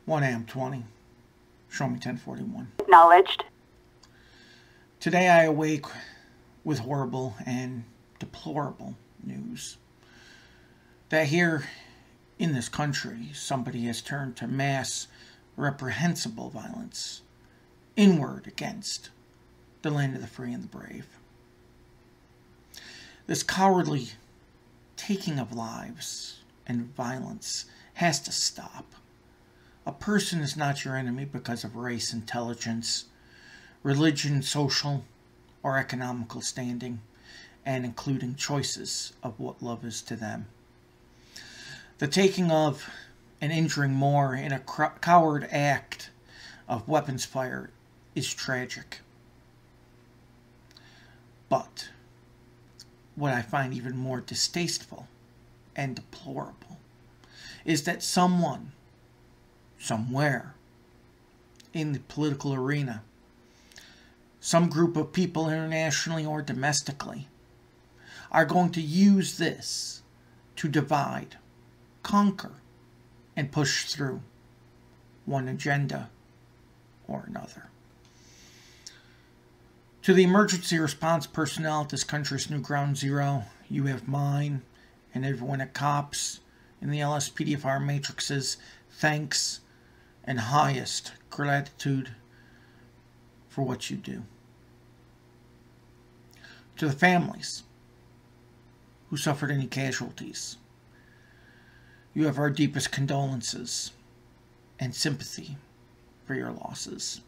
1 AM 20. Show me 1041. Acknowledged. Today I awake with horrible and deplorable news that here in this country somebody has turned to mass reprehensible violence inward against the land of the free and the brave. This cowardly taking of lives and violence has to stop. A person is not your enemy because of race, intelligence, religion, social, or economical standing, and including choices of what love is to them. The taking of and injuring more in a coward act of weapons fire is tragic. But what I find even more distasteful and deplorable is that someone, somewhere in the political arena, some group of people internationally or domestically, are going to use this to divide, conquer, and push through one agenda or another. To the emergency response personnel at this country's new ground zero, you have mine and everyone at COPS in the LSPDFR Matrix's thanks and highest gratitude for what you do. To the families who suffered any casualties, you have our deepest condolences and sympathy for your losses.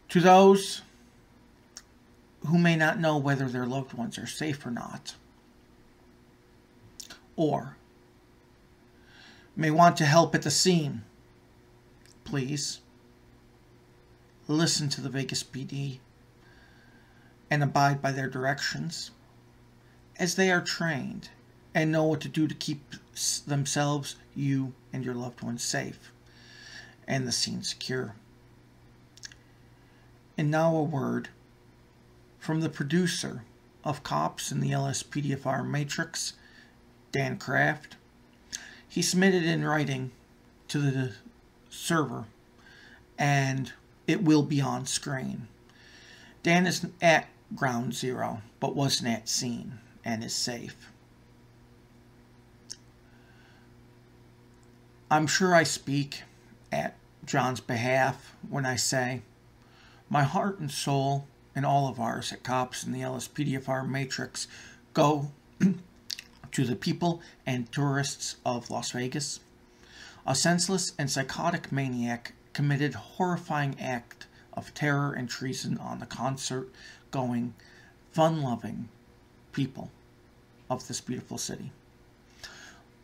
To those who may not know whether their loved ones are safe or not, or may want to help at the scene, please listen to the Vegas PD and abide by their directions, as they are trained and know what to do to keep themselves, you, and your loved ones safe, and the scene secure. And now a word from the producer of COPS in the LSPDFR Matrix, Dan Kraft. He submitted in writing to the server, and it will be on screen. Dan is at ground zero, but wasn't at scene, and is safe. I'm sure I speak at John's behalf when I say, my heart and soul, and all of ours at COPS and the LSPDFR Matrix, go to the people and tourists of Las Vegas. A senseless and psychotic maniac committed a horrifying act of terror and treason on the concert-going, fun-loving people of this beautiful city.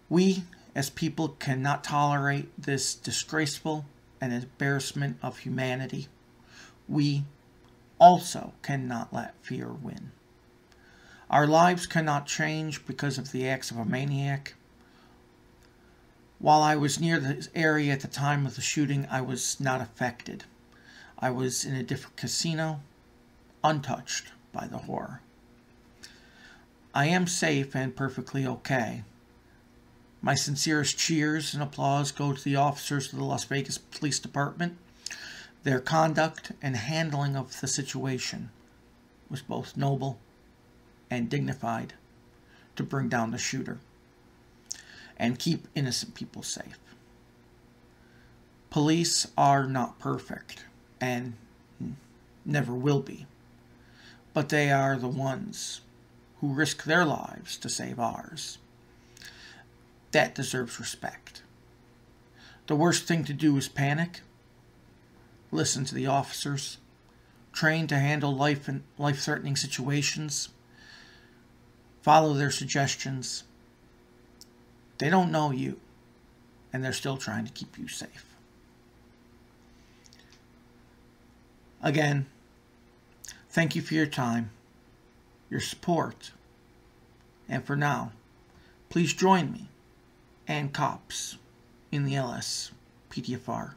We, as people, cannot tolerate this disgraceful and embarrassment of humanity. We also cannot let fear win. Our lives cannot change because of the acts of a maniac. While I was near the area at the time of the shooting, I was not affected. I was in a different casino, untouched by the horror. I am safe and perfectly okay. My sincerest cheers and applause go to the officers of the Las Vegas Police Department. Their conduct and handling of the situation was both noble and dignified to bring down the shooter and keep innocent people safe. Police are not perfect and never will be, but they are the ones who risk their lives to save ours. That deserves respect. The worst thing to do is panic. Listen to the officers, trained to handle life-threatening situations. Follow their suggestions. They don't know you, and they're still trying to keep you safe. Again, thank you for your time, your support, and for now, please join me and COPS in the LSPDFR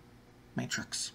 Matrix.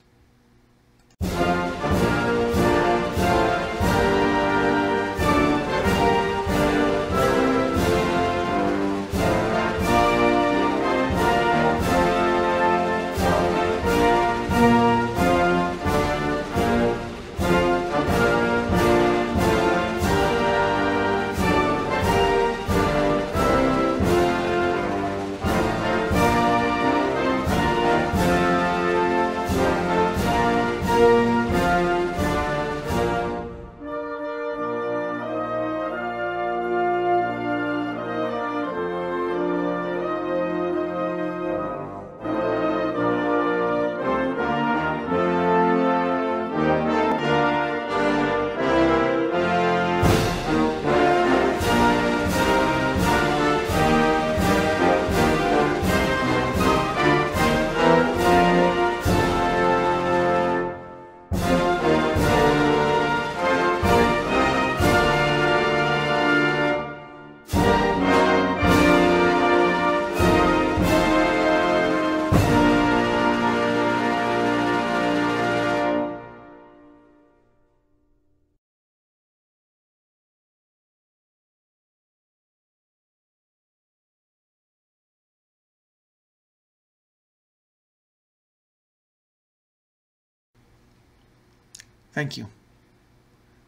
Thank you.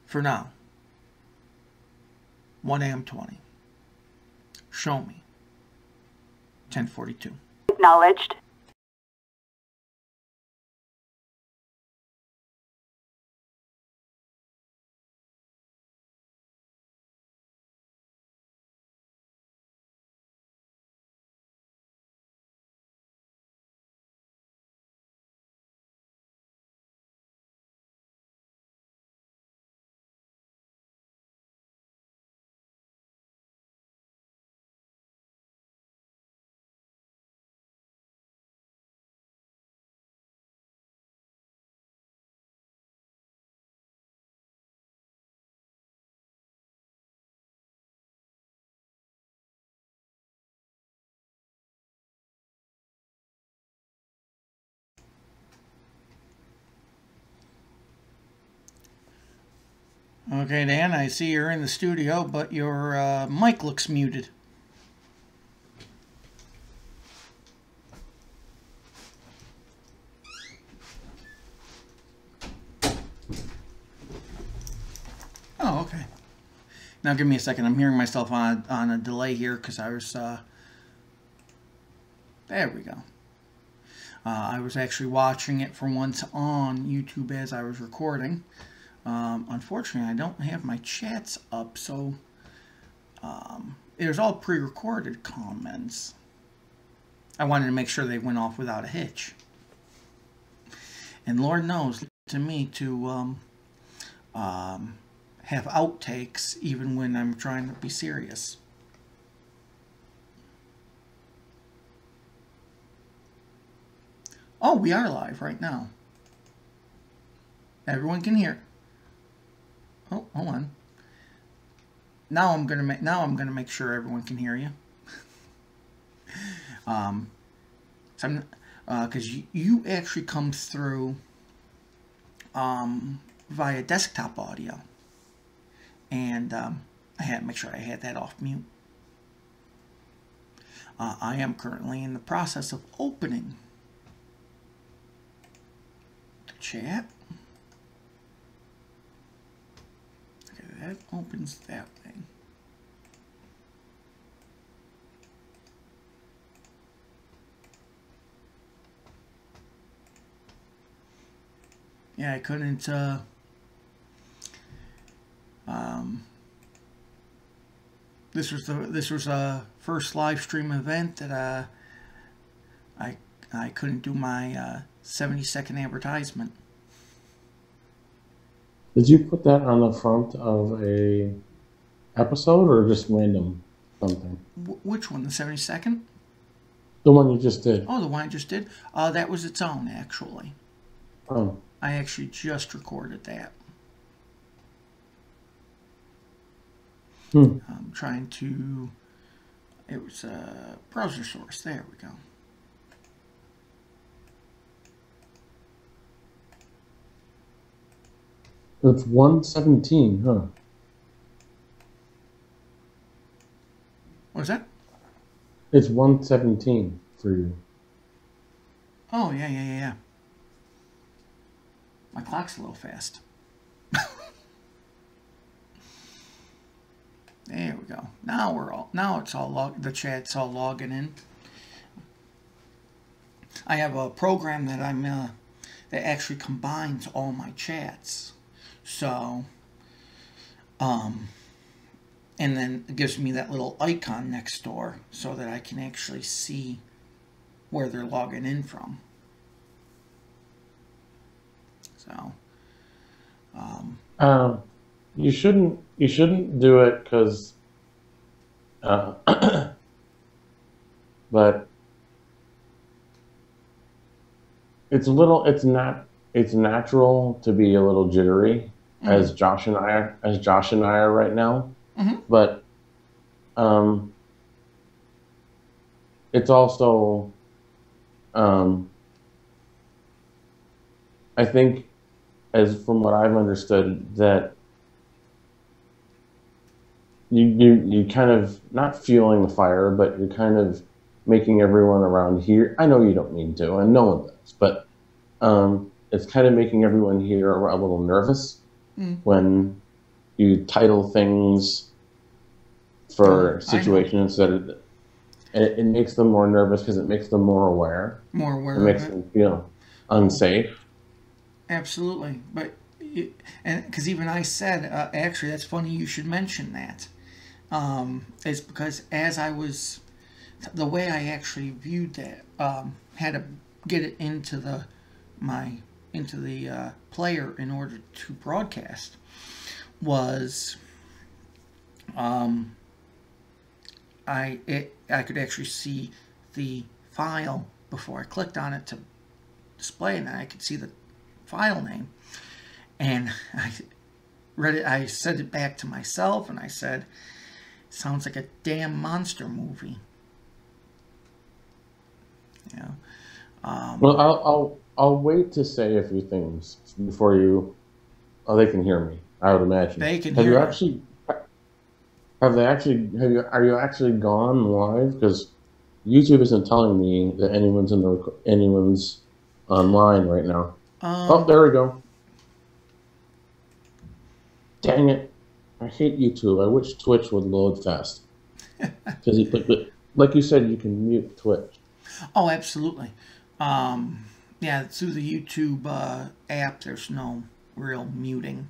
For now. 1 a.m. 20. Show me. 10:42. Acknowledged. Okay, Dan, I see you're in the studio, but your mic looks muted. Oh, okay. Now give me a second. I'm hearing myself on a delay here because I was... there we go. I was actually watching it for once on YouTube as I was recording. Unfortunately, I don't have my chats up, so there's all pre-recorded comments. I wanted to make sure they went off without a hitch. And Lord knows to me to have outtakes even when I'm trying to be serious. Oh, we are live right now. Everyone can hear. Oh, hold on. Now I'm gonna make sure everyone can hear you. Because you actually come through via desktop audio, and I had to make sure I had that off mute. I am currently in the process of opening the chat. Okay, that opens that thing. Yeah, I couldn't, this was a first live stream event that, I couldn't do my, 70-second advertisement. Did you put that on the front of a episode or just random something? Which one, the 70-second? The one you just did. Oh, the one I just did? That was its own, actually. Oh. I actually just recorded that. I'm trying to... It was a browser source. There we go. It's 117, huh? What was that? It's 117 for you. Oh, yeah. My clock's a little fast. There we go. Now it's all the chat's all logging in. I have a program that that actually combines all my chats. So, and then it gives me that little icon next door so that I can actually see where they're logging in from. So, you shouldn't do it because, but it's natural to be a little jittery, as Josh and I are right now. But, it's also, I think, as from what I've understood, that you kind of not fueling the fire, but you're kind of making everyone around here. I know you don't mean to, and no one does, but it's kind of making everyone here a little nervous when you title things for situations that it makes them more nervous because it makes them more aware. More aware. It makes them feel unsafe. Absolutely, but and because even I said, actually, that's funny you should mention that. It's because as I was, the way I actually viewed that, had to get it into the player in order to broadcast was, I could actually see the file before I clicked on it to display, and I could see the file name, and I read it. I said it back to myself, and I said, "Sounds like a damn monster movie." You know. Well, I'll wait to say a few things before you. Oh, they can hear me. I would imagine they can hear. Have you actually? Have they actually? Are you actually gone live? Because YouTube isn't telling me that anyone's online right now. Oh, there we go. Dang it! I hate YouTube. I wish Twitch would load fast. Because like you said, you can mute Twitch. Oh, absolutely. Yeah, through the YouTube app, there's no real muting.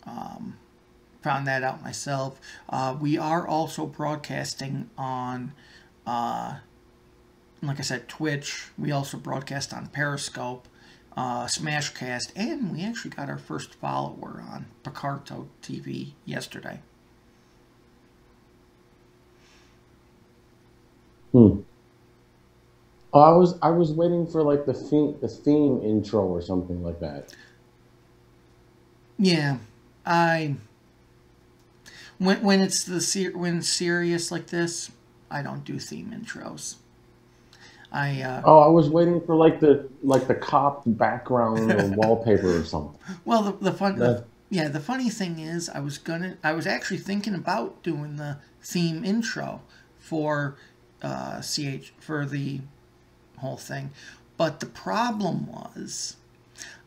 Found that out myself. We are also broadcasting on, like I said, Twitch. We also broadcast on Periscope, Smashcast, and we actually got our first follower on Picarto TV yesterday. Oh, I was waiting for like the theme intro or something like that. Yeah, when it's when it's serious like this, I don't do theme intros. I was waiting for like the cop background or wallpaper or something. Well, the funny thing is, I was actually thinking about doing the theme intro for for the whole thing, but the problem was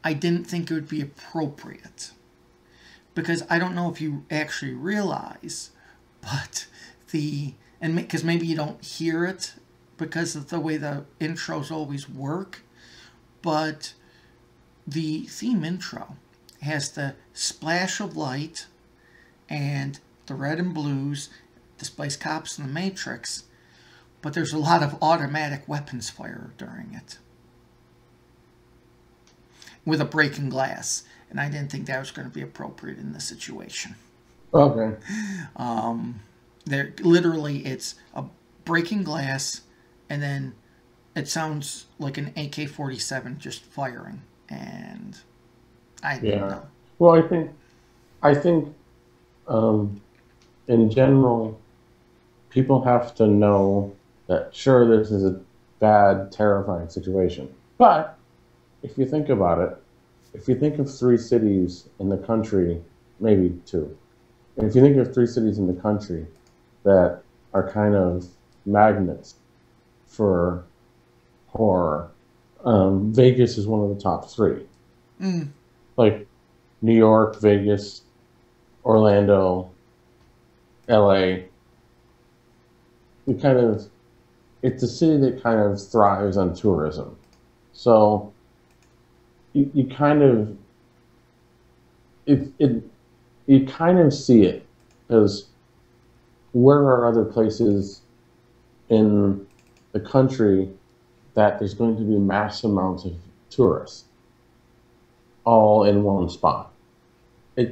I didn't think it would be appropriate, because I don't know if you actually realize, but because maybe you don't hear it because of the way the intros always work, but the theme intro has the splash of light and the red and blues, displays cops in the Matrix, but there's a lot of automatic weapons fire during it with a breaking glass, and I didn't think that was going to be appropriate in this situation. Okay. There literally, it's a breaking glass, and then it sounds like an AK-47 just firing, and I didn't know. Well, I think in general, people have to know that sure, this is a bad, terrifying situation, but if you think about it, if you think of 3 cities in the country, maybe 2, and if you think of 3 cities in the country that are kind of magnets for horror, Vegas is one of the top 3. Like New York, Vegas, Orlando, LA. It's a city that kind of thrives on tourism. So you kind of see it, because where are other places in the country that there's going to be mass amounts of tourists all in one spot? You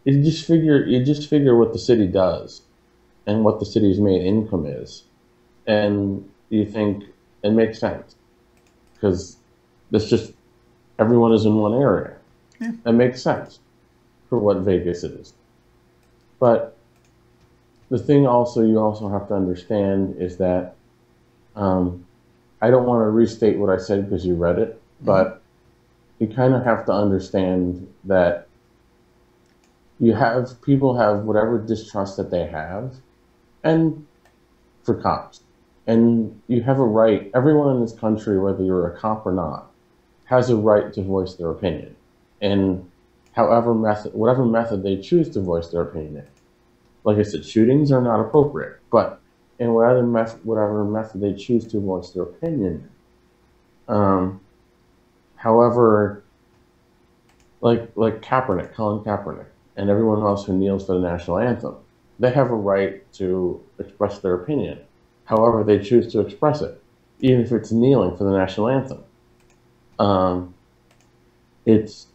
just figure what the city does and what the city's main income is, and you think it makes sense, because it's just everyone is in one area. Yeah. It makes sense for what Vegas is. But the thing you also have to understand is that I don't want to restate what I said because you read it, but you kind of have to understand that people have whatever distrust that they have, and for cops. And you have a right, everyone in this country, whether you're a cop or not, has a right to voice their opinion, and whatever method they choose to voice their opinion in. Like I said, shootings are not appropriate, but in whatever method they choose to voice their opinion in. However, like Colin Kaepernick, and everyone else who kneels for the national anthem, they have a right to express their opinion. However, they choose to express it, even if it's kneeling for the national anthem. It's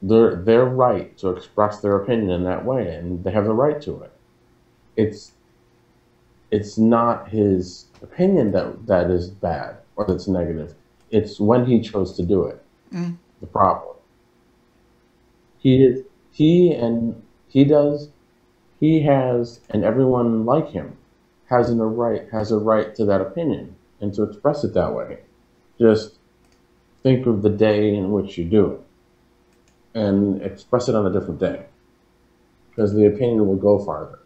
their right to express their opinion in that way, and they have the right to it. It's not his opinion that is bad or that's negative. It's when he chose to do it. The problem. He has, and everyone like him has a right to that opinion and to express it that way. Just think of the day in which you do it and express it on a different day, because the opinion will go farther.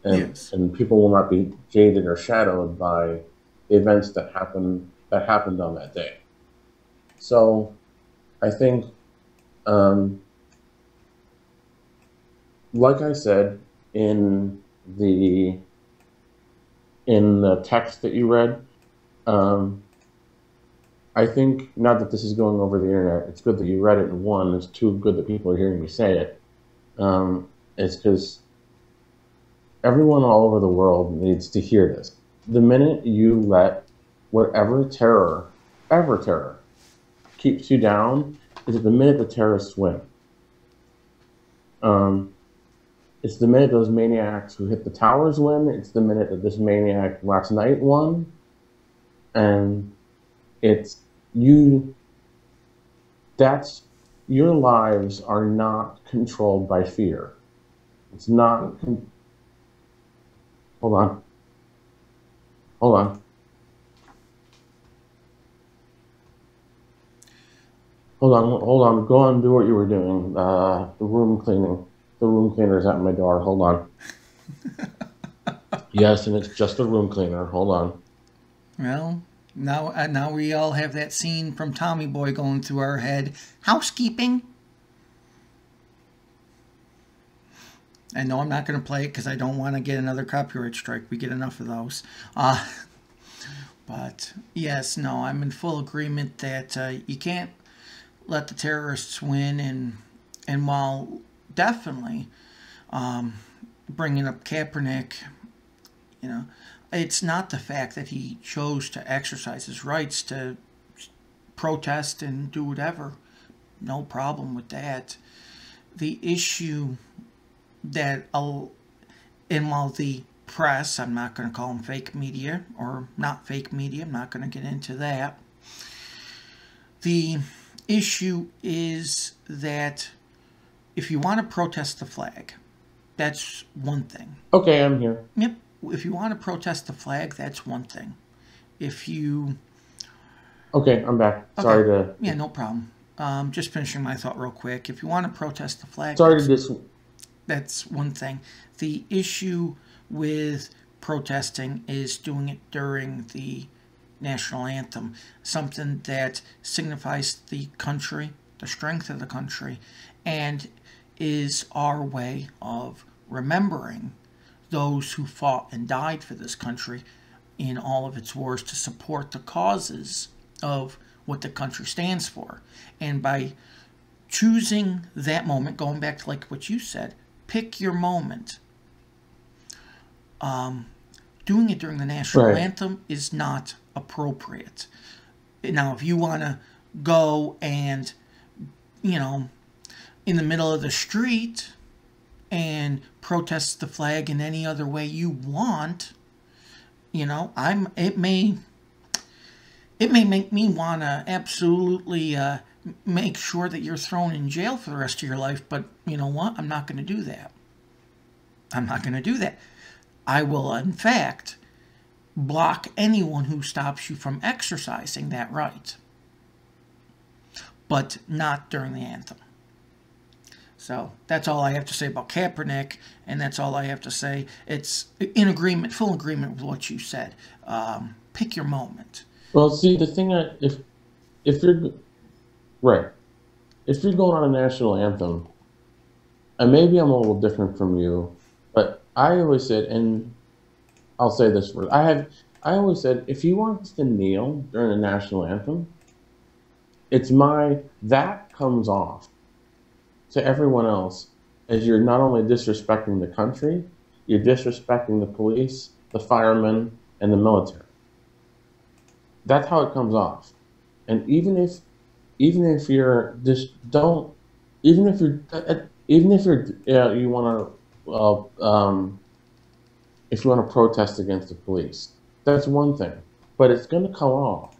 And people will not be jaded or shadowed by the events that happened on that day. So I think, like I said in the text that you read, I think, not that this is going over the internet, it's good that you read it, and one, it's too good that people are hearing me say it. It's because everyone all over the world needs to hear this. The minute you let whatever terror keeps you down is at the minute the terrorists win. It's the minute those maniacs who hit the towers win. It's the minute that this maniac last night won. And your lives are not controlled by fear. It's not, hold on. Go on and do what you were doing. The room cleaning. The room cleaner's at my door. Hold on. Yes, and it's just a room cleaner. Hold on. Well, now we all have that scene from Tommy Boy going through our head. Housekeeping. I know I'm not going to play it because I don't want to get another copyright strike. We get enough of those. But yes, no, I'm in full agreement that you can't let the terrorists win. And while definitely bringing up Kaepernick, it's not the fact that he chose to exercise his rights to protest and do whatever. No problem with that. The issue that, and while the press, I'm not going to call them fake media or not fake media, I'm not going to get into that. The issue is that if you want to protest the flag, that's one thing. Okay, I'm here. Yep. If you want to protest the flag, that's one thing. If you... Okay, I'm back. Okay. Sorry to... Yeah, no problem. Just finishing my thought real quick. If you want to protest the flag... That's one thing. The issue with protesting is doing it during the national anthem, something that signifies the country, the strength of the country, and is our way of remembering those who fought and died for this country in all of its wars to support the causes of what the country stands for. And by choosing that moment, going back to like what you said, pick your moment. Doing it during the national anthem is not appropriate. Now, if you want to go and, in the middle of the street and protest the flag in any other way you want, it may make me want to absolutely make sure that you're thrown in jail for the rest of your life, but you know what? I'm not going to do that. I'm not going to do that. I will, in fact, block anyone who stops you from exercising that right, but not during the anthem. So that's all I have to say about Kaepernick, and that's all I have to say. It's in agreement, full agreement with what you said. Pick your moment. Well, see, the thing if you're right, if you're going on a national anthem, and maybe I'm a little different from you, but I always said, and I'll say this first, I always said, if you want us to kneel during the national anthem, that comes off to everyone else as you're not only disrespecting the country, you're disrespecting the police, the firemen, and the military. That's how it comes off. And even if you're just don't, even if you're you want to if you want to protest against the police, that's one thing. But it's going to come off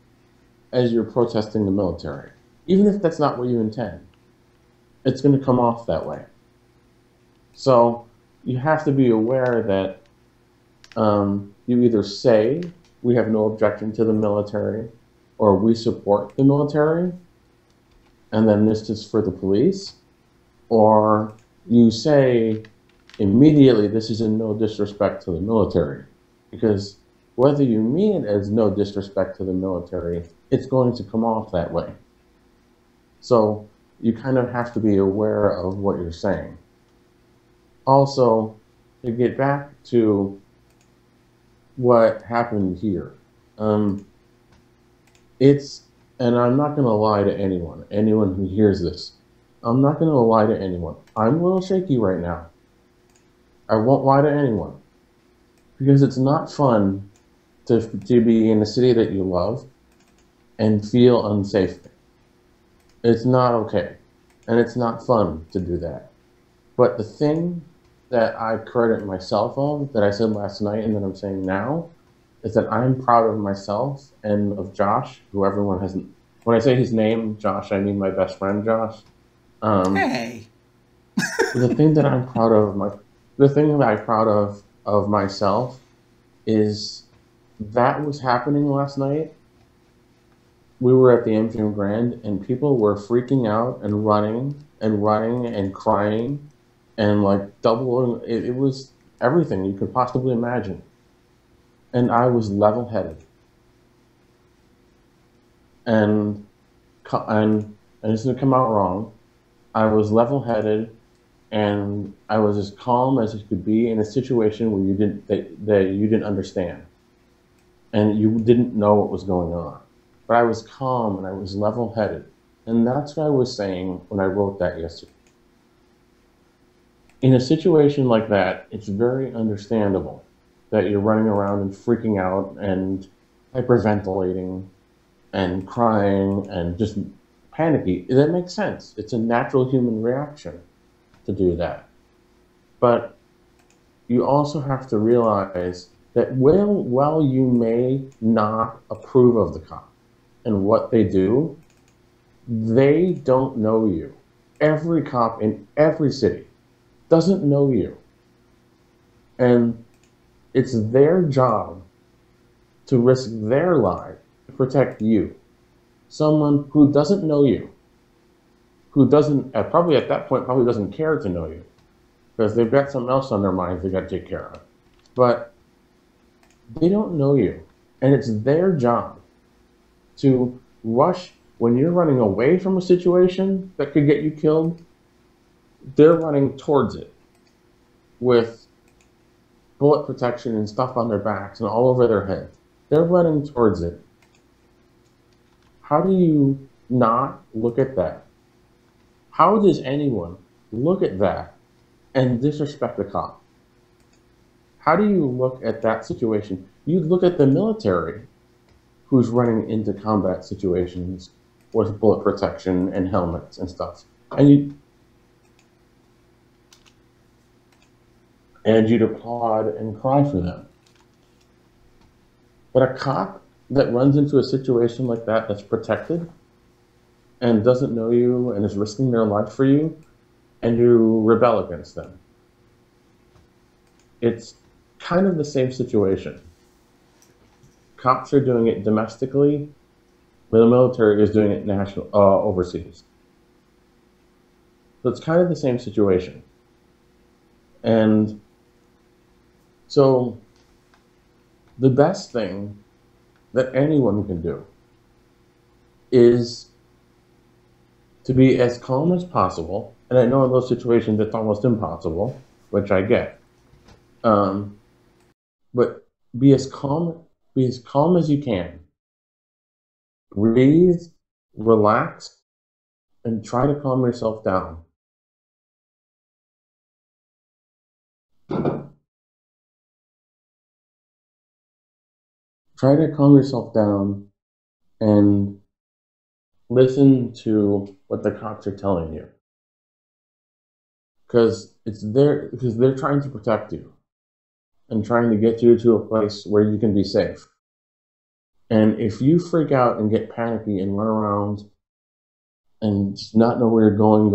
as you're protesting the military, even if that's not what you intend. It's going to come off that way. So you have to be aware that you either say we have no objection to the military, or we support the military, and then this is for the police, or you say immediately this is in no disrespect to the military, because whether you mean it as no disrespect to the military, it's going to come off that way. So you kind of have to be aware of what you're saying. Also, to get back to what happened here, and I'm not going to lie to anyone who hears this. I'm not going to lie to anyone. I'm a little shaky right now. I won't lie to anyone, because it's not fun to be in a city that you love and feel unsafe. It's not okay, and it's not fun to do that. But the thing that I credit myself of, that I said last night and that I'm saying now, is that I'm proud of myself and of Josh, who everyone hasn't. When I say his name, Josh, I mean my best friend, Josh. Hey. The thing that I'm proud of myself is that was happening last night. We were at the MGM Grand, and people were freaking out and running and crying, and like doubling. It was everything you could possibly imagine. And I was level-headed, and it's gonna come out wrong. I was level-headed, and I was as calm as it could be in a situation where you didn't understand, and you didn't know what was going on. But I was calm and I was level-headed, and that's what I was saying when I wrote that yesterday. In a situation like that, it's very understandable that you're running around and freaking out and hyperventilating and crying and just panicky. That makes sense. It's a natural human reaction to do that. But you also have to realize that while you may not approve of the cop and what they do, they don't know you. Every cop in every city doesn't know you. And it's their job to risk their life to protect you. Someone who doesn't know you, who doesn't, probably at that point, probably doesn't care to know you, because they've got something else on their minds they got to take care of. But they don't know you, and it's their job to rush. When you're running away from a situation that could get you killed, they're running towards it with bullet protection and stuff on their backs and all over their head. They're running towards it. How do you not look at that? How does anyone look at that and disrespect the cop? How do you look at that situation? You look at the military who's running into combat situations with bullet protection and helmets and stuff. And you'd applaud and cry for them. But a cop that runs into a situation like that that's protected and doesn't know you and is risking their life for you, and you rebel against them, it's kind of the same situation. Cops are doing it domestically, but the military is doing it overseas. So it's kind of the same situation. And so the best thing that anyone can do is to be as calm as possible. And I know in those situations it's almost impossible, which I get. But be as calm as you can. Breathe, relax, and try to calm yourself down. Try to calm yourself down and listen to what the cops are telling you. Because they're trying to protect you and trying to get you to a place where you can be safe. And if you freak out and get panicky and run around and just not know where you're going,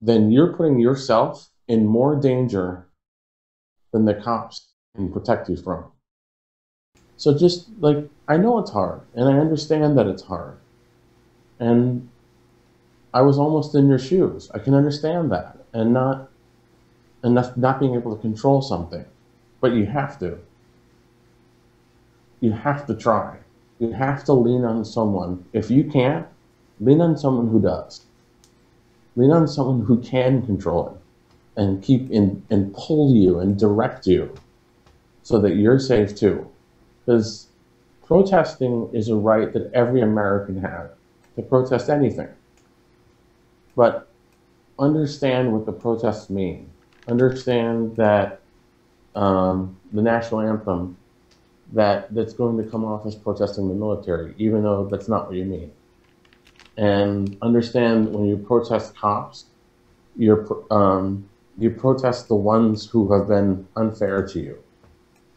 then you're putting yourself in more danger than the cops can protect you from. So just like, I know it's hard, and I understand that it's hard. And I was almost in your shoes. I can understand that, and not being able to control something. But you have to. You have to try. You have to lean on someone. If you can't, lean on someone who does. Lean on someone who can control it and keep and pull you and direct you so that you're safe too. Because protesting is a right that every American has, to protest anything. But understand what the protests mean. Understand that the national anthem, that's going to come off as protesting the military, even though that's not what you mean. And understand when you protest cops, you protest the ones who have been unfair to you.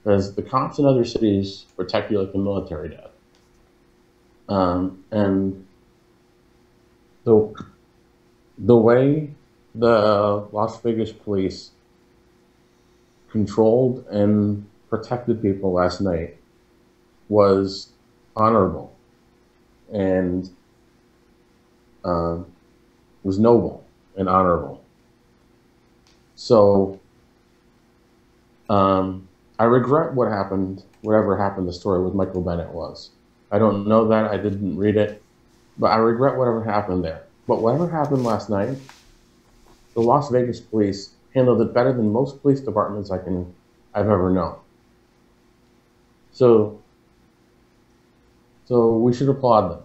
Because the cops in other cities protect you like the military does. And the way the Las Vegas police controlled and protected people last night was honorable and was noble and honorable. So I regret whatever happened, the story with Michael Bennett was. I don't know that, I didn't read it, but I regret whatever happened there. But whatever happened last night, the Las Vegas police handled it better than most police departments I've ever known. So we should applaud them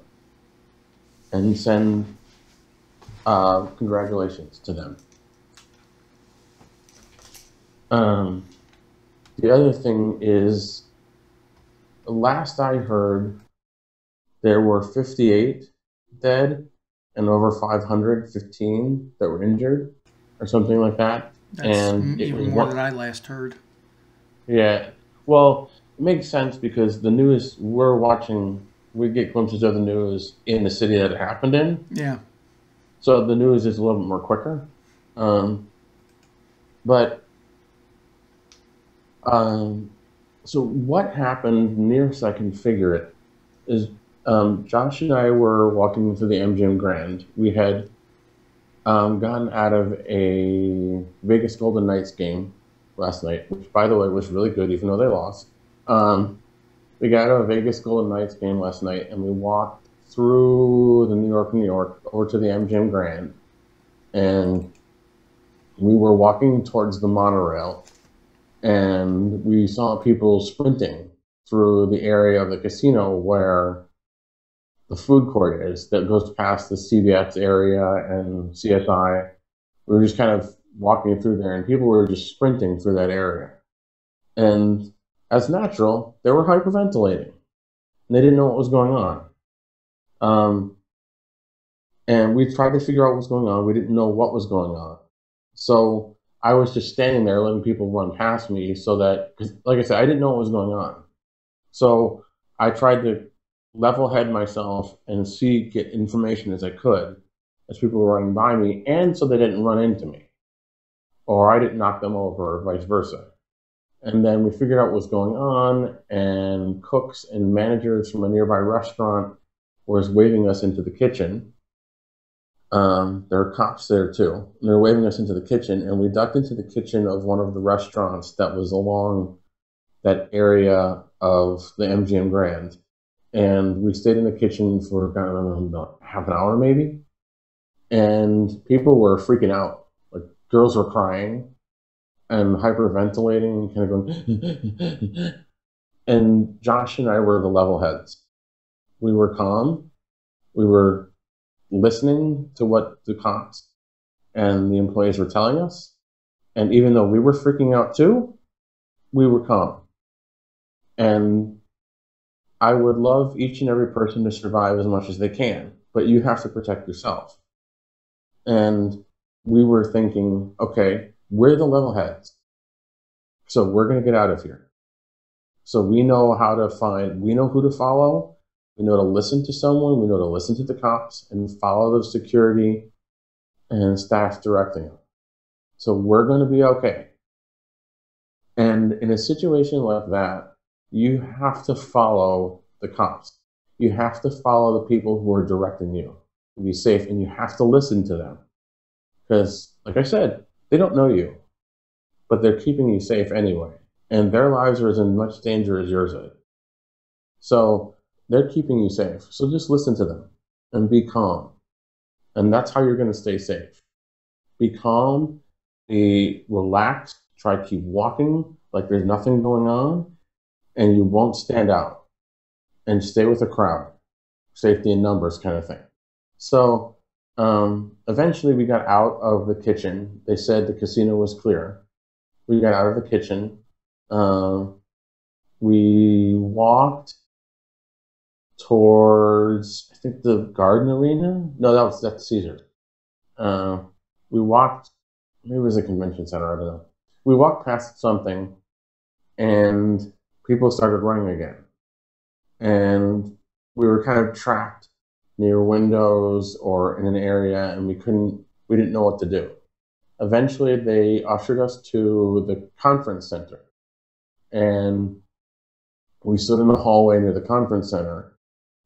and send congratulations to them. The other thing is, last I heard, there were 58 dead and over 515 that were injured, or something like that. That's and even more than I last heard. Yeah, well, it makes sense because the news we're watching, we get glimpses of the news in the city that it happened in. Yeah. So the news is a little bit more quicker. So what happened, nearest I can figure it, is Josh and I were walking through the MGM Grand. We had gotten out of a Vegas Golden Knights game last night, which, by the way, was really good, even though they lost. We got out of a Vegas Golden Knights game last night, and we walked through the New York, over to the MGM Grand, and we were walking towards the monorail, and we saw people sprinting through the area of the casino where the food court is that goes past the CVS area and CSI. We were just kind of walking through there, and people were just sprinting through that area. And as natural, they were hyperventilating, and they didn't know what was going on. And we tried to figure out what was going on. We didn't know what was going on. So I was just standing there letting people run past me so that, because like I said, I didn't know what was going on. So I tried to level head myself and get information as I could as people were running by me, and so they didn't run into me or I didn't knock them over or vice versa. And then we figured out what was going on, and cooks and managers from a nearby restaurant was waving us into the kitchen. There were cops there too. And they were waving us into the kitchen, and we ducked into the kitchen of one of the restaurants that was along that area of the MGM Grand. And we stayed in the kitchen for about half an hour maybe. And people were freaking out. Like, girls were crying and hyperventilating, kind of going. And Josh and I were the level heads. We were calm. We were listening to what the cops and the employees were telling us. And even though we were freaking out too, we were calm. And I would love each and every person to survive as much as they can, but you have to protect yourself. And we were thinking, okay, we're the level heads, so we're going to get out of here. So we know how to we know who to follow, we know to listen to someone, we know to listen to the cops and follow the security and staff directing them. So we're going to be okay. And in a situation like that, you have to follow the cops. You have to follow the people who are directing you to be safe, and you have to listen to them. Because, like I said, they don't know you, but they're keeping you safe anyway. And their lives are as in much danger as yours is. So they're keeping you safe. So just listen to them and be calm. And that's how you're going to stay safe. Be calm, be relaxed, try to keep walking like there's nothing going on, and you won't stand out. And stay with the crowd. Safety in numbers kind of thing. So eventually we got out of the kitchen. They said the casino was clear. We got out of the kitchen. We walked towards, I think, the Garden Arena. No, that's Caesars. We walked, maybe it was a convention center, I don't know. We walked past something, and people started running again. And we were kind of trapped near windows or in an area, and we didn't know what to do. Eventually, they ushered us to the conference center. And we stood in the hallway near the conference center.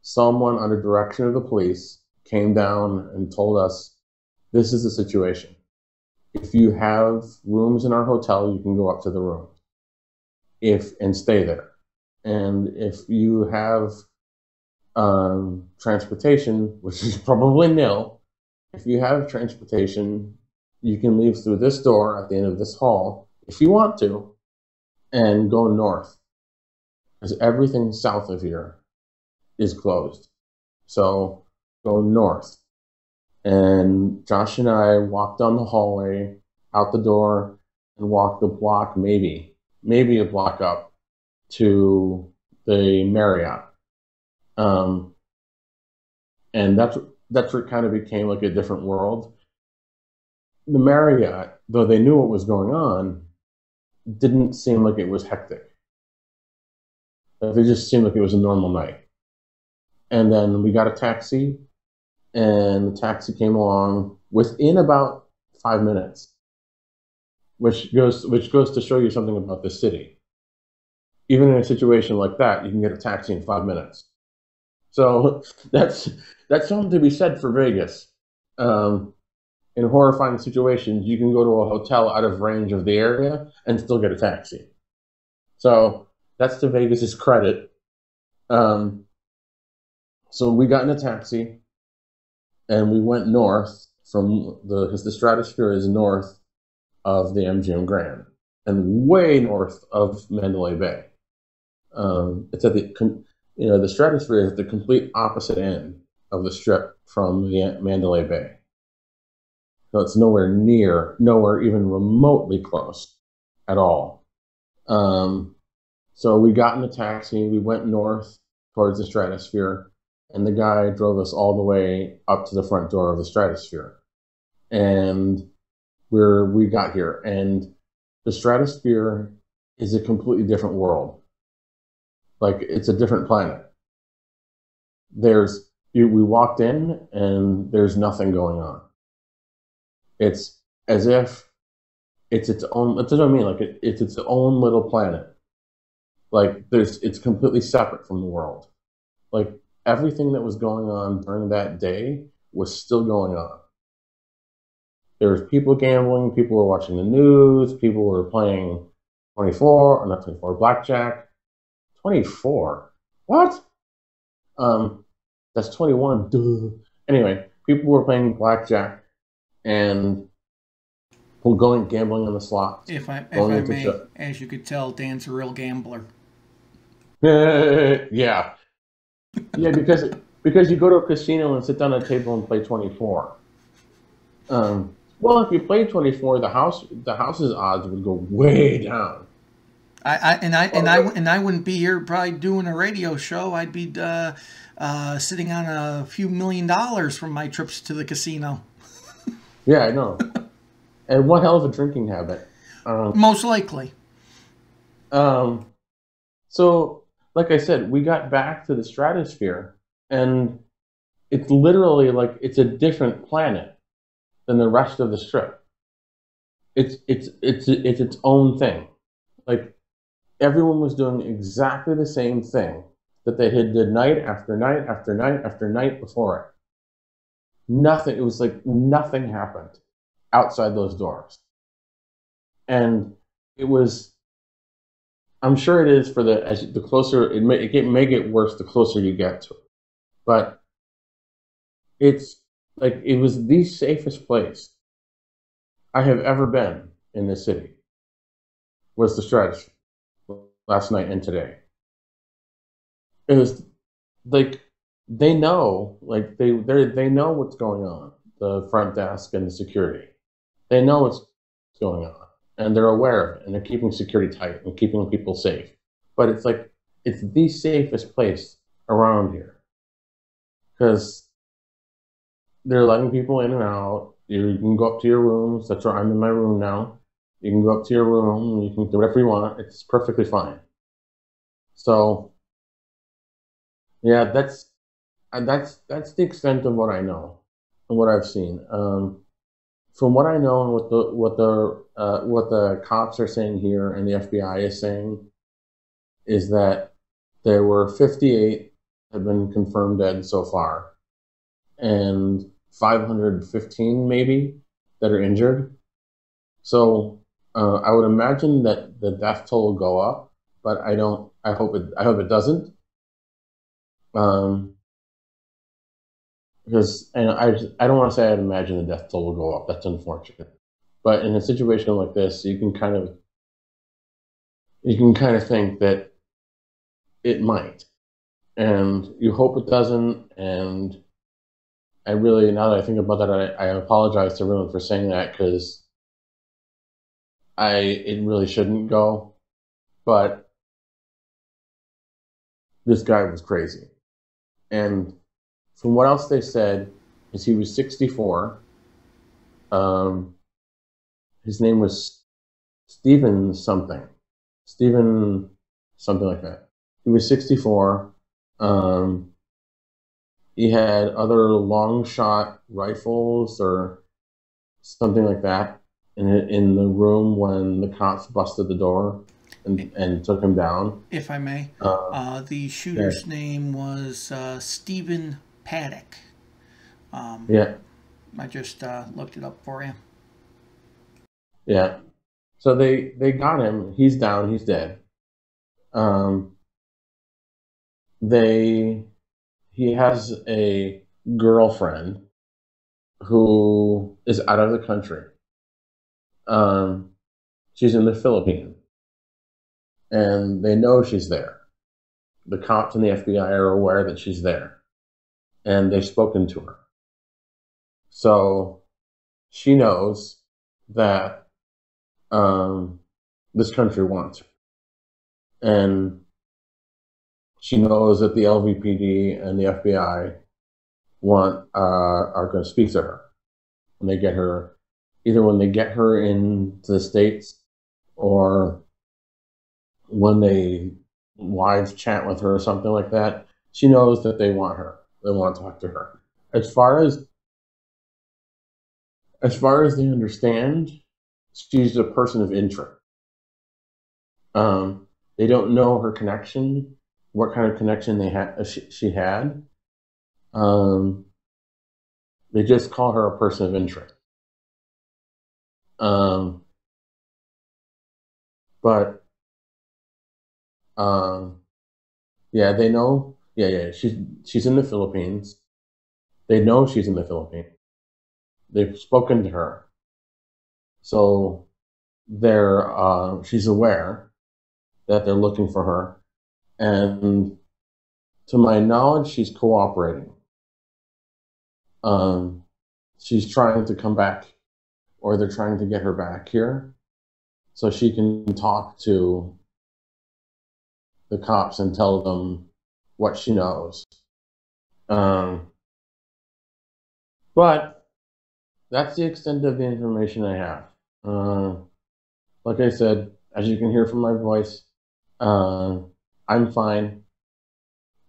Someone under direction of the police came down and told us, this is the situation. If you have rooms in our hotel, you can go up to the room and stay there. And if you have transportation, which is probably nil, if you have transportation, you can leave through this door at the end of this hall, if you want to, and go north. Because everything south of here is closed. So go north. And Josh and I walked down the hallway, out the door, and walked the block, maybe a block up to the Marriott. And that's where it kind of became like a different world. The Marriott, though they knew what was going on, didn't seem like it was hectic. It just seemed like it was a normal night. And then we got a taxi, and the taxi came along within about 5 minutes, which goes to show you something about the city. Even in a situation like that, you can get a taxi in 5 minutes. So that's something to be said for Vegas. In horrifying situations, you can go to a hotel out of range of the area and still get a taxi. So that's to Vegas's credit. So we got in a taxi, and we went north because the Stratosphere is north of the MGM Grand and way north of Mandalay Bay. It's at the Stratosphere is at the complete opposite end of the strip from the Mandalay Bay. So it's nowhere even remotely close at all. So we got in a taxi, we went north towards the Stratosphere, and the guy drove us all the way up to the front door of the Stratosphere. And we got here, and the Stratosphere is a completely different world. Like, it's a different planet. We walked in, and there's nothing going on. It's as if it's its own, that's what I mean, like it's its own little planet. Like, it's completely separate from the world. Like, everything that was going on during that day was still going on. There was people gambling, people were watching the news, people were playing 24, or not 24, blackjack. 24? What? That's 21. Duh. Anyway, people were playing blackjack and going gambling on the slots, If going I into may, show. as you could tell, Dan's a real gambler. Yeah, yeah, because you go to a casino and sit down at a table and play 24. Well, if you play 24, the house's odds would go way down. I wouldn't be here probably doing a radio show. I'd be sitting on a few $1 million from my trips to the casino. Yeah, I know. And one hell of a drinking habit. Most likely. Um, so, like I said, we got back to the stratosphere, and it's literally like it's a different planet than the rest of the strip. It's its own thing. Like everyone was doing exactly the same thing that they had did night after night after night after night before it. Nothing. It was like nothing happened outside those doors, and it was. I'm sure it is for the closer it may get worse the closer you get to it, but it's like it was the safest place I have ever been in this city was the Stratosphere last night and today. It was like they know what's going on, the front desk and the security. They know what's going on and they're aware of it and they're keeping security tight and keeping people safe. But it's like it's the safest place around here because they're letting people in and out. You can go up to your rooms. That's where I'm in my room now. You can go up to your room. You can do whatever you want. It's perfectly fine. So, yeah, that's the extent of what I know and what I've seen. From what I know and what the cops are saying here and the FBI is saying is that there were 58 have been confirmed dead so far, and 515 maybe that are injured. So I would imagine that the death toll will go up, but I don't. I hope it doesn't. Um, because and I don't want to say I'd imagine the death toll will go up. That's unfortunate. But in a situation like this, you can kind of think that it might, and you hope it doesn't. And I really, now that I think about that, I apologize to everyone for saying that because it really shouldn't go. But this guy was crazy, and from what else they said, is he was 64. Um, his name was Stephen something, Stephen something like that. He was 64. Um, he had other long shot rifles or something like that in the room when the cops busted the door and took him down. If I may, the Yeah, shooter's name was Stephen Paddock. yeah, I just looked it up for you. yeah. So they got him. He's down. He's dead. Um, they he has a girlfriend who is out of the country. Um, she's in the Philippines, and they know she's there. The cops and the FBI are aware that she's there, and they've spoken to her. So she knows that this country wants her, and she knows that the LVPD and the FBI are going to speak to her when they get her, either when they get her into the States or when they live chat with her or something like that. She knows that they want her. They want to talk to her. As far as they understand, she's a person of interest. They don't know her connection, what kind of connection she had. Um, they just call her a person of interest. Um, but yeah, they know Yeah. She's in the Philippines. They know she's in the Philippines. They've spoken to her, so she's aware that they're looking for her, and to my knowledge, she's cooperating. She's trying to come back, or they're trying to get her back here, so she can talk to the cops and tell them what she knows. But that's the extent of the information I have. Like I said, as you can hear from my voice, I'm fine.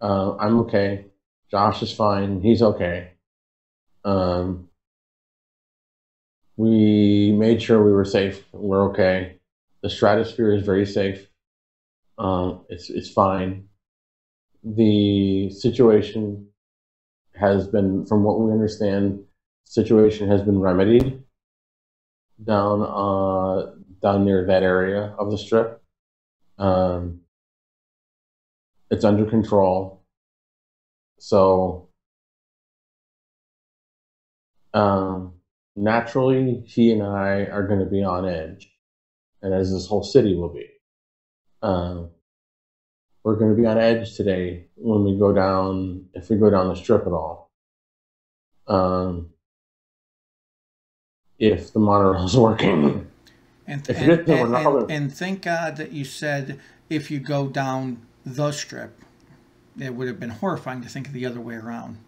I'm okay. Josh is fine. He's okay. We made sure we were safe. We're okay. The stratosphere is very safe. It's fine. The situation has been, from what we understand, situation has been remedied down near that area of the strip. It's under control. So naturally, he and I are going to be on edge, and as this whole city will be. We're going to be on edge today when we go down, if we go down the strip at all. If the monorail's working. And thank God that you said if you go down the strip. It would have been horrifying to think of the other way around.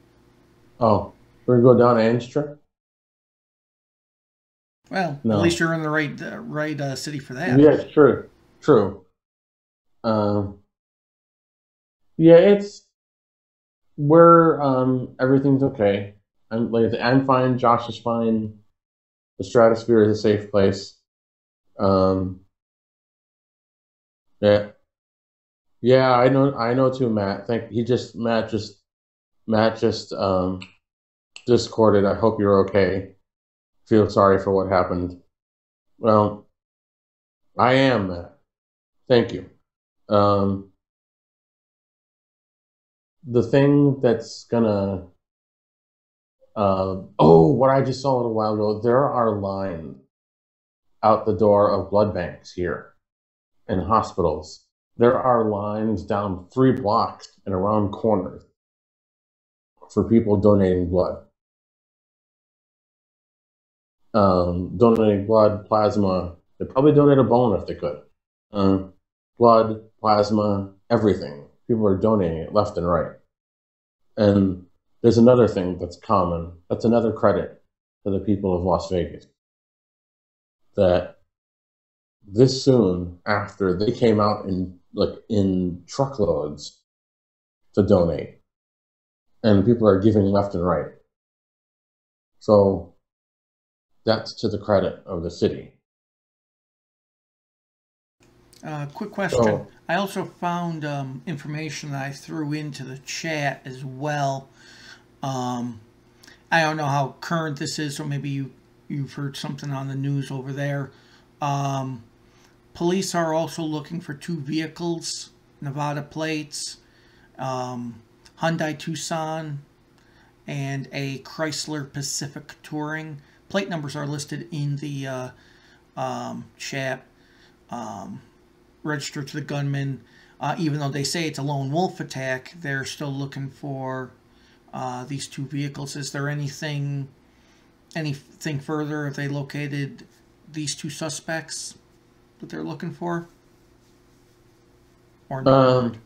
Oh, we're going to go down Ann Strip? Well, no. At least you're in the right city for that. Yeah, true. Yeah, everything's okay. I'm fine. Josh is fine. The stratosphere is a safe place. Yeah, I know too, Matt. Matt just discorded. I hope you're okay. Feel sorry for what happened. Well, I am, Matt. Thank you. The thing that's gonna what I just saw a little while ago, there are lines out the door of blood banks here and hospitals. There are lines down 3 blocks and around corners for people donating blood. Donating blood, plasma. They probably donate a bone if they could. Blood, plasma, everything. People are donating it left and right. And there's another thing that's common. That's another credit to the people of Las Vegas. That this soon after they came out in truckloads to donate, and people are giving left and right. So that's to the credit of the city. Quick question. I also found information that I threw into the chat as well. I don't know how current this is, so maybe you've heard something on the news over there. Police are also looking for 2 vehicles, Nevada plates, Hyundai Tucson, and a Chrysler Pacific Touring. Plate numbers are listed in the chat. Registered to the gunman. Even though they say it's a lone wolf attack, they're still looking for these 2 vehicles. Is there anything further? Have they located these 2 suspects that they're looking for? Or not?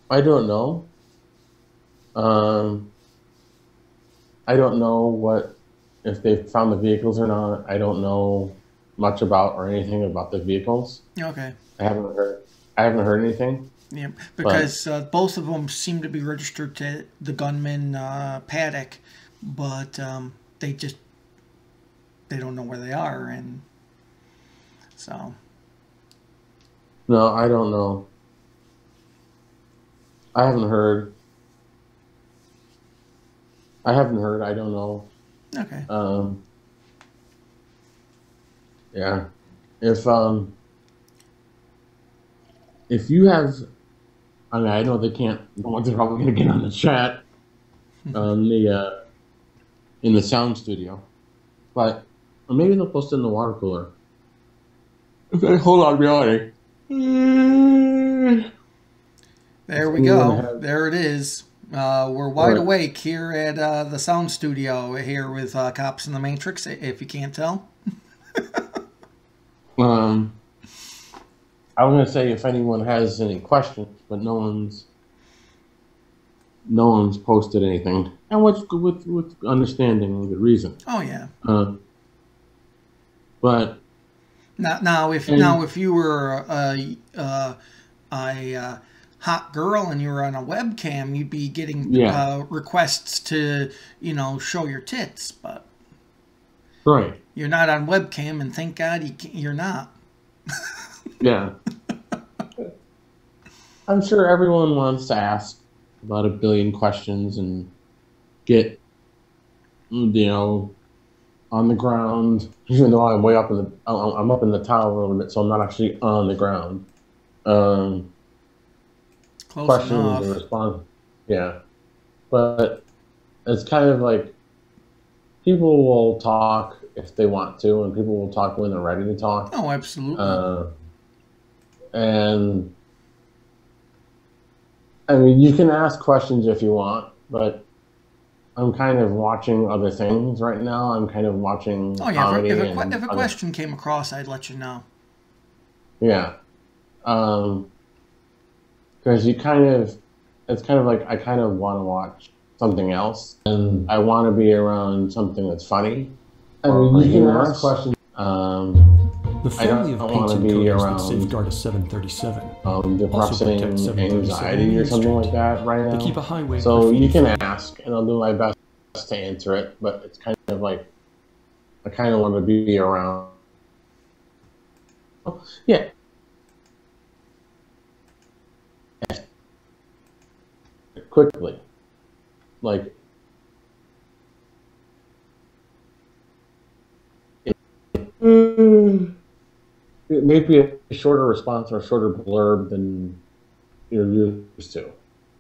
I don't know. I don't know if they've found the vehicles or not. I don't know much about or anything about the vehicles. Okay. I haven't heard anything. Yeah, because both of them seem to be registered to the gunman paddock, but they don't know where they are, and so. No, I don't know. I haven't heard. I don't know. Okay. Yeah. If you have I mean, I know they can't. They're probably going to get on the chat on the in the sound studio, but or maybe they'll post it in the water cooler. Okay, hold on, reality. There we go. There it is. We're wide awake here at the sound studio here with Cops in the Matrix, if you can't tell. I was going to say if anyone has any questions, but no one's posted anything, and with understanding and good reason. Oh yeah. But now if you were a hot girl and you were on a webcam, you'd be getting requests to show your tits, but right, you're not on webcam, and thank God you're not. Yeah. I'm sure everyone wants to ask about a billion questions and get, on the ground, even though I'm way up I'm up in the tower a little bit, so I'm not actually on the ground. Close questions enough. and response. Yeah. But it's kind of like people will talk if they want to, and people will talk when they're ready to talk. Oh, absolutely. And I mean, you can ask questions if you want, but I'm kind of watching other things right now. I'm kind of watching comedy. If a question came across, I'd let you know. Yeah. Because it's kind of like I kind of want to watch something else, and I want to be around something that's funny. I mean, you can ask questions. The family of paints and coatings that safeguard a 737 depressing anxiety or something like that right now. They keep a highway. So you can ask, and I'll do my best to answer it. But it's kind of like I kind of want to be around. Oh, yeah. Quickly, like. It may be a shorter response or a shorter blurb than you're used to.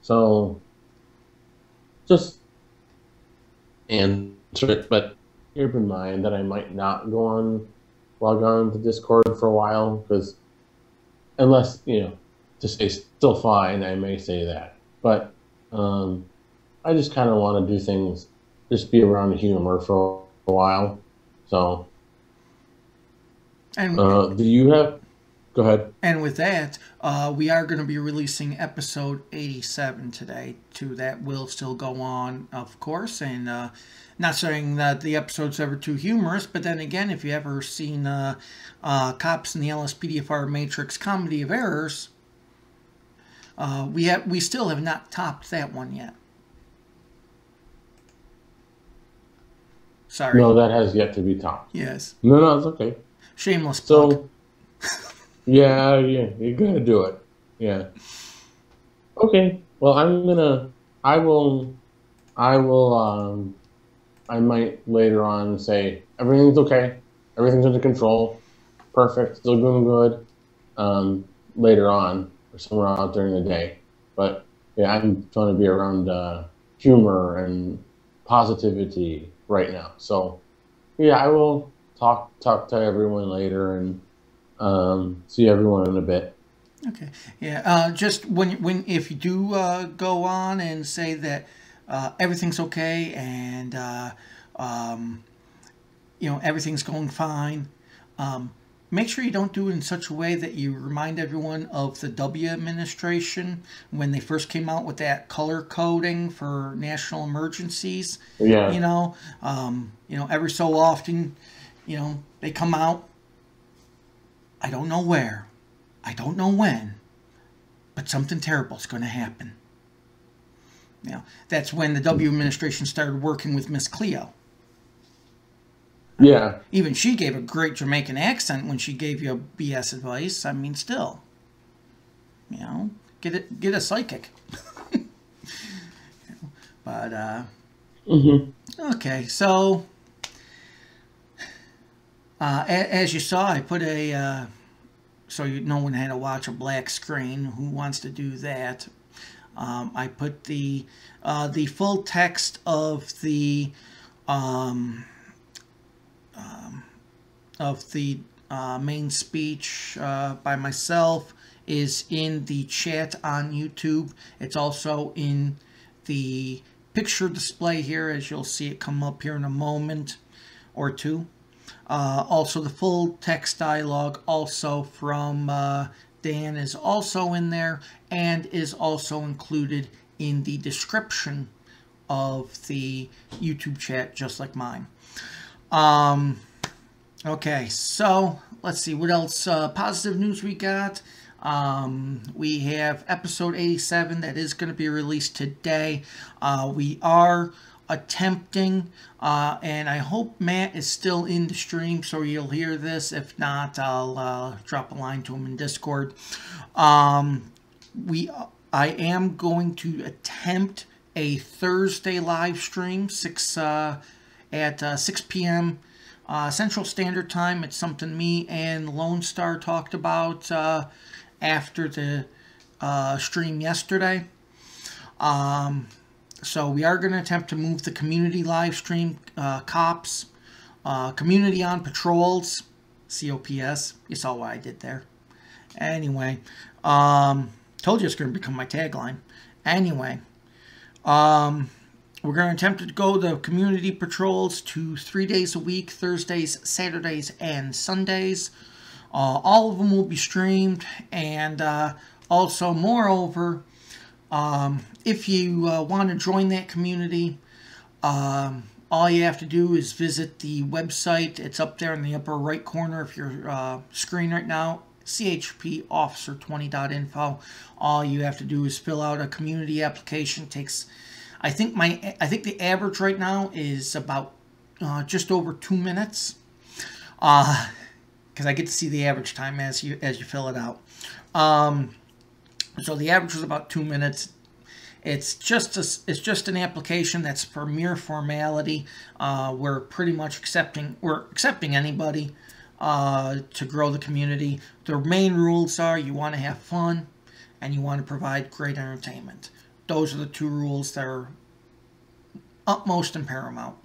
So just answer it, but keep in mind that I might not log on to Discord for a while, because unless, to say still fine, I may say that. But I just kind of want to do things, just be around the humor for a while. So. And do you have? Go ahead. And with that, we are going to be releasing episode 87 today. That will still go on, of course. And not saying that the episode's ever too humorous, but then again, if you ever seen Cops in the LSPDFR Matrix Comedy of Errors, we still have not topped that one yet. Sorry. No, that has yet to be topped. Yes. No, it's okay. Shameless plug. So, yeah, you gotta do it. Yeah. Okay. Well, I might later on say everything's okay, everything's under control, perfect, still doing good. Later on, or somewhere out during the day. But yeah, I'm trying to be around humor and positivity right now. So yeah, I will talk to everyone later and see everyone in a bit. Okay. Yeah. Just if you do go on and say that everything's okay and everything's going fine, make sure you don't do it in such a way that you remind everyone of the W administration when they first came out with that color coding for national emergencies. Yeah. Every so often, they come out. I don't know where, I don't know when, but something terrible is going to happen. That's when the W administration started working with Miss Cleo. Yeah. Even she gave a great Jamaican accent when she gave you BS advice. I mean, still, get a psychic. But okay, so as you saw, I put so no one had to watch a black screen. Who wants to do that? I put the full text of the main speech by myself is in the chat on YouTube. It's also in the picture display here, as you'll see it come up here in a moment or two. Also, the full text dialogue also from Dan is also in there and is also included in the description of the YouTube chat, just like mine. Okay, so let's see what else positive news we got. We have episode 87 that is going to be released today. We are attempting, and I hope Matt is still in the stream so you'll hear this. If not, I'll drop a line to him in Discord. I am going to attempt a Thursday live stream at 6 p.m. Central Standard Time. It's something me and Lone Star talked about after the stream yesterday. So we are going to attempt to move the community live stream, COPS, Community on Patrols, COPS. You saw what I did there. Anyway, told you it's going to become my tagline. Anyway, we're going to attempt to go the community patrols to 3 days a week, Thursdays, Saturdays, and Sundays. All of them will be streamed, and also, moreover, if you want to join that community, all you have to do is visit the website. It's up there in the upper right corner of your screen right now, chpofficer20.info. All you have to do is fill out a community application. It takes, I think the average right now is about just over 2 minutes, because I get to see the average time as you fill it out. So the average is about 2 minutes. It's just an application that's for mere formality. We're pretty much accepting anybody to grow the community. The main rules are you want to have fun and you want to provide great entertainment. Those are the two rules that are utmost and paramount.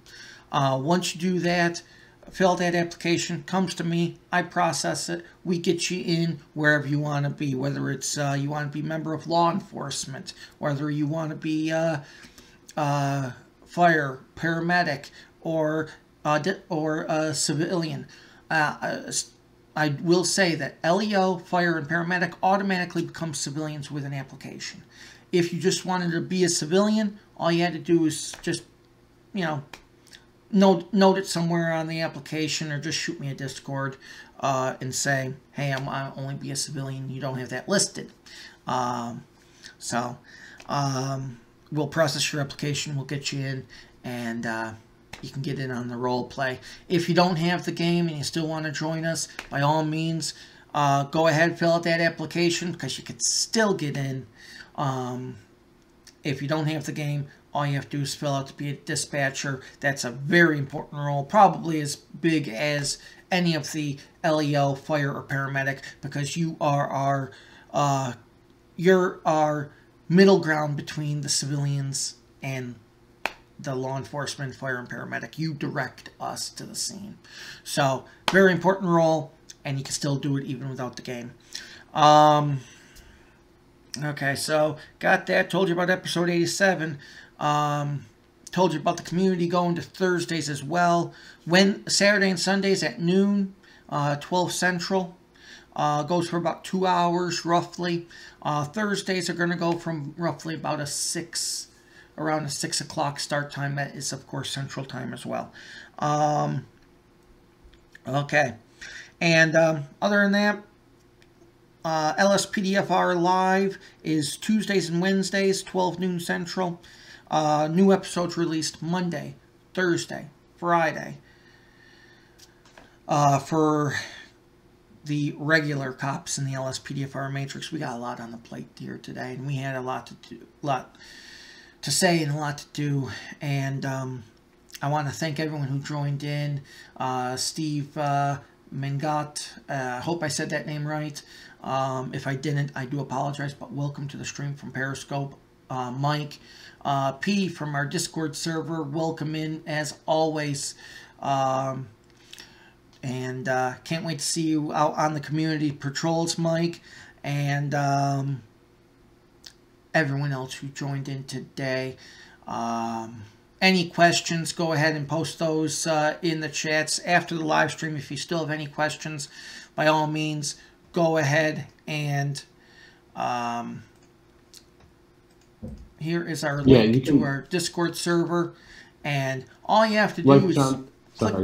Once you do that, fill out that application, comes to me, I process it, we get you in wherever you want to be, whether it's you want to be a member of law enforcement, whether you want to be fire, paramedic, or a civilian. I will say that LEO, fire, and paramedic automatically become civilians with an application. If you just wanted to be a civilian, all you had to do is just, note it somewhere on the application, or just shoot me a Discord and say, hey, I'll only be a civilian. You don't have that listed. We'll process your application. We'll get you in, and you can get in on the role play. If you don't have the game and you still want to join us, by all means, go ahead, fill out that application, because you could still get in. If you don't have the game, all you have to do is fill out to be a dispatcher. That's a very important role, probably as big as any of the LEO, fire, or paramedic, because you are you're our middle ground between the civilians and the law enforcement, fire, and paramedic. You direct us to the scene. So, very important role, and you can still do it even without the game. Okay, so got that. Told you about episode 87. Told you about the community going to Thursdays as well. Saturday and Sundays at noon, 12 Central. Goes for about 2 hours, roughly. Thursdays are going to go from roughly about around a 6 o'clock start time. That is, of course, Central Time as well. Okay. And other than that, LSPDFR Live is Tuesdays and Wednesdays, 12 noon Central. New episodes released Monday, Thursday, Friday. For the regular cops in the LSPDFR Matrix, we got a lot on the plate here today, and we had a lot to say and a lot to do. And I want to thank everyone who joined in. Steve Mengot, I hope I said that name right. If I didn't, I do apologize, but welcome to the stream from Periscope. Mike. P from our Discord server, welcome in as always. And can't wait to see you out on the community patrols, Mike. And everyone else who joined in today. Any questions, go ahead and post those in the chats after the live stream. If you still have any questions, by all means, go ahead and here is our link to our Discord server, and all you have to do is click,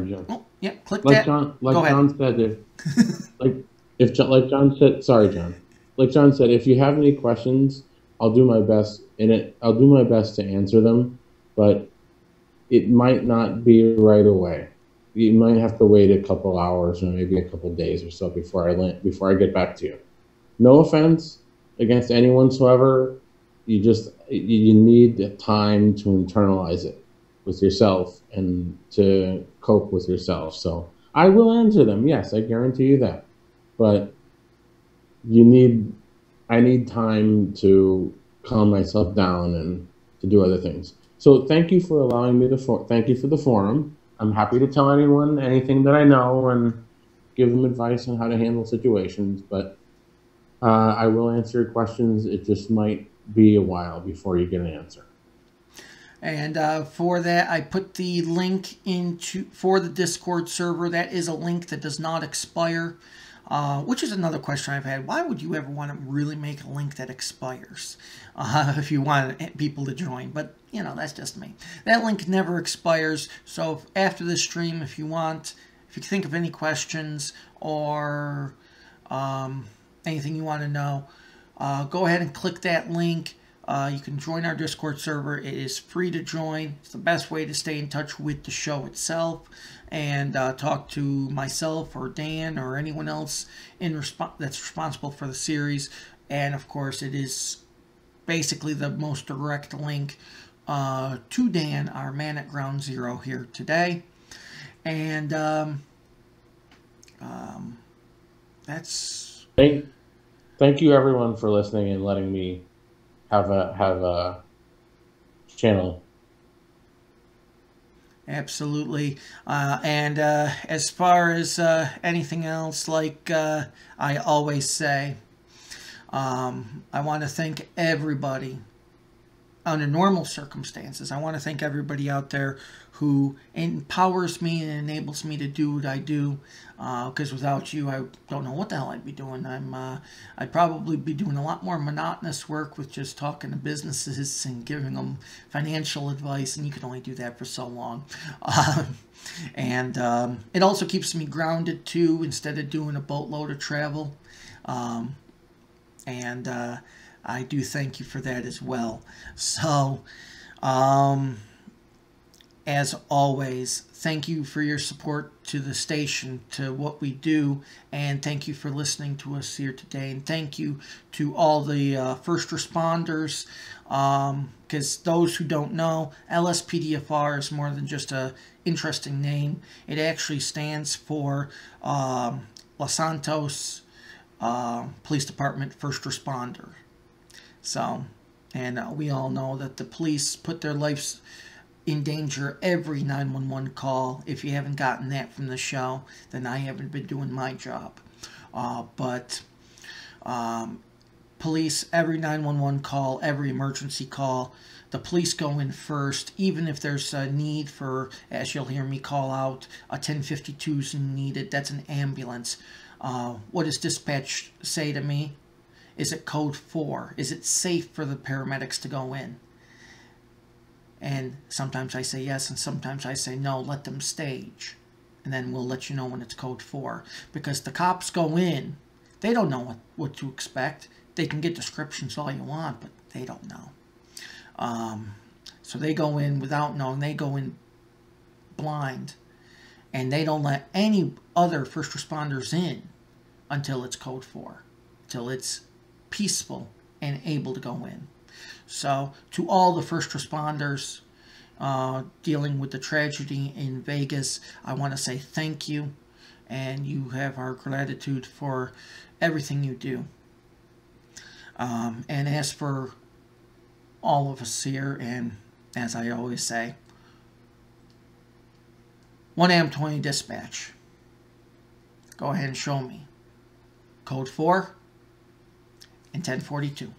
click that. John said, like John said, sorry, John. Like John said, if you have any questions, I'll do my best I'll do my best to answer them, but it might not be right away. You might have to wait a couple hours or maybe a couple days or so before I get back to you. No offense against anyone whatsoever. You need time to internalize it with yourself and to cope with yourself. So I will answer them. Yes, I guarantee you that. But I need time to calm myself down and to do other things. So thank you for allowing me thank you for the forum. I'm happy to tell anyone anything that I know and give them advice on how to handle situations, but I will answer your questions. It just might be a while before you get an answer. And for that, I put the link for the Discord server. That is a link that does not expire, which is another question I've had. Why would you ever want to really make a link that expires if you want people to join? But, you know, that's just me. That link never expires. So after the stream, if you think of any questions or anything you want to know, go ahead and click that link. You can join our Discord server. It is free to join. It's the best way to stay in touch with the show itself and talk to myself or Dan or anyone else that's responsible for the series. And of course, it is basically the most direct link to Dan, our man at Ground Zero here today. And that's... Thank you everyone for listening and letting me have a channel. Absolutely. And as far as anything else, like I always say, I want to thank everybody. Under normal circumstances, I want to thank everybody out there who empowers me and enables me to do what I do, because without you, I don't know what the hell I'd be doing. I'd probably be doing a lot more monotonous work with just talking to businesses and giving them financial advice, and you can only do that for so long. And it also keeps me grounded, too, instead of doing a boatload of travel. I do thank you for that as well. So, as always, thank you for your support to the station, to what we do, and thank you for listening to us here today. And thank you to all the first responders, because those who don't know, LSPDFR is more than just a interesting name. It actually stands for Los Santos Police Department First Responder. So, and we all know that the police put their lives in danger every 911 call. If you haven't gotten that from the show, then I haven't been doing my job. Police, every 911 call, every emergency call, the police go in first, even if there's a need for, as you'll hear me call out, a 1052 is needed. That's an ambulance. What does dispatch say to me? Is it code 4? Is it safe for the paramedics to go in? And sometimes I say yes, and sometimes I say no, let them stage. And then we'll let you know when it's code 4. Because the cops go in, they don't know what to expect. They can get descriptions all you want, but they don't know. So they go in without knowing. They go in blind. And they don't let any other first responders in until it's code 4. Until it's peaceful and able to go in. So to all the first responders dealing with the tragedy in Vegas, I want to say thank you, and you have our gratitude for everything you do. And as for all of us here. And as I always say, 1AM20 dispatch. Go ahead and show me. Code 4 and 1042.